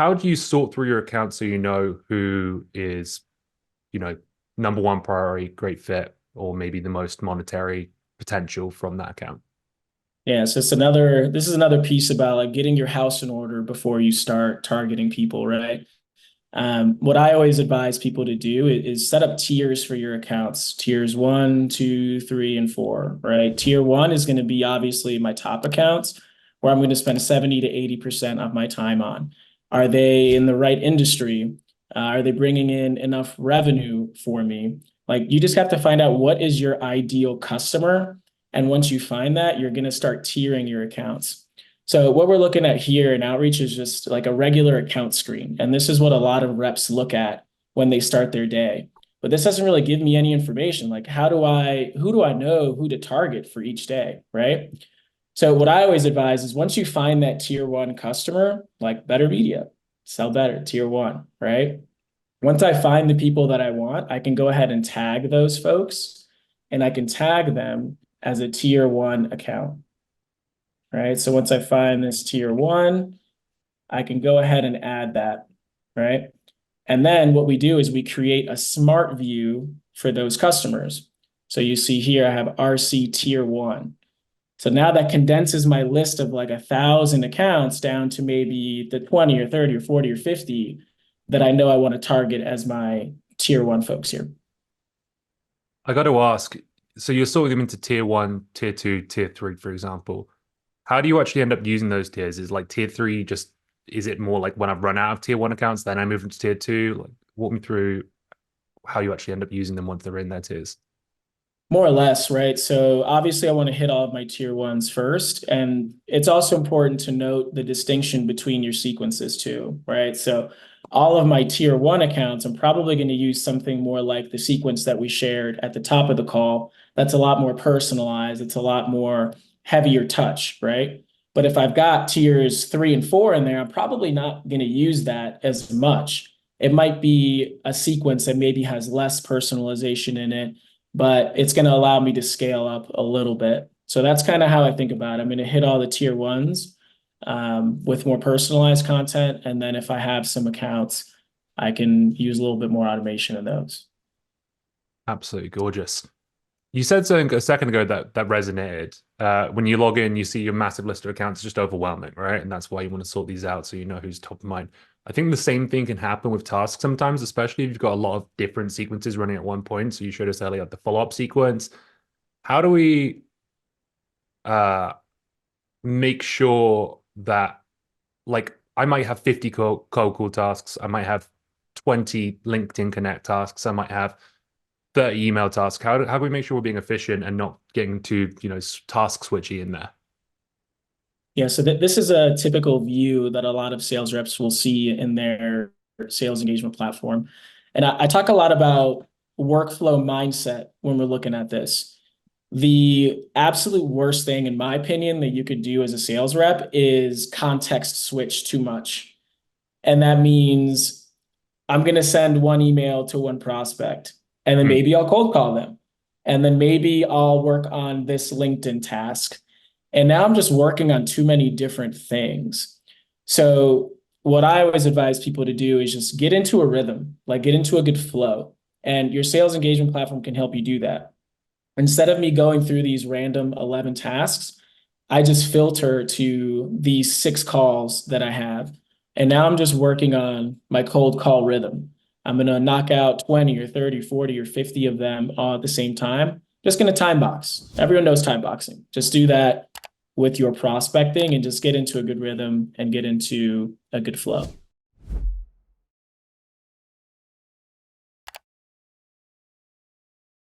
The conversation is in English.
how do you sort through your accounts so you know who is, you know, number one priority, great fit, or maybe the most monetary potential from that account? Yeah, so this is another piece about like getting your house in order before you start targeting people, right? What I always advise people to do is set up tiers for your accounts. Tiers one, two, three, and four, right? Tier one is going to be obviously my top accounts where I'm going to spend 70 to 80% of my time on. Are they in the right industry? Are they bringing in enough revenue for me? Like you just have to find out what is your ideal customer. And once you find that, you're going to start tiering your accounts. So what we're looking at here in outreach is just like a regular account screen. And this is what a lot of reps look at when they start their day. But this doesn't really give me any information. Like who do I know who to target for each day, right? So what I always advise is once you find that tier one customer, like better media, sell better, tier one, right? Once I find the people that I want, I can go ahead and tag those folks and I can tag them as a tier one account, right? So once I find this tier one, I can go ahead and add that, right? And then what we do is we create a smart view for those customers. So you see here, I have RC tier one. So now that condenses my list of like 1,000 accounts down to maybe the 20 or 30 or 40 or 50 that I know I want to target as my tier one folks here. I got to ask, so you're sorting them into tier one, tier two, tier three, for example. How do you actually end up using those tiers? Is like tier three just, is it more like when I've run out of tier one accounts, then I move into tier two? Like, walk me through how you actually end up using them once they're in their tiers. More or less, right? So obviously, I want to hit all of my tier ones first. And it's also important to note the distinction between your sequences too, right? So all of my tier one accounts, I'm probably going to use something more like the sequence that we shared at the top of the call. That's a lot more personalized. It's a lot more heavier touch, right? But if I've got tiers three and four in there, I'm probably not going to use that as much. It might be a sequence that maybe has less personalization in it, but it's going to allow me to scale up a little bit. So that's kind of how I think about it. I'm going to hit all the tier ones with more personalized content. And then if I have some accounts, I can use a little bit more automation in those. Absolutely gorgeous. You said something a second ago that resonated. When you log in, you see your massive list of accounts, just overwhelming, right? And that's why you want to sort these out so you know who's top of mind. I think the same thing can happen with tasks sometimes, especially if you've got a lot of different sequences running at one point. So you showed us earlier the follow-up sequence. How do we uh, make sure that, like, I might have 50 cold call tasks, I might have 20 LinkedIn Connect tasks, I might have 30 email tasks. How do we make sure we're being efficient and not getting too, task switchy in there? Yeah, so this is a typical view that a lot of sales reps will see in their sales engagement platform. And I talk a lot about workflow mindset when we're looking at this. The absolute worst thing, in my opinion, that you could do as a sales rep is context switch too much. And that means I'm going to send one email to one prospect, and then Hmm. maybe I'll cold call them. And then maybe I'll work on this LinkedIn task. And now I'm just working on too many different things. So, what I always advise people to do is just get into a rhythm, like get into a good flow. And your sales engagement platform can help you do that. Instead of me going through these random 11 tasks, I just filter to these 6 calls that I have. And now I'm just working on my cold call rhythm. I'm going to knock out 20 or 30, 40 or 50 of them all at the same time. Just going to time box. Everyone knows time boxing. Just do that with your prospecting and just get into a good rhythm and get into a good flow.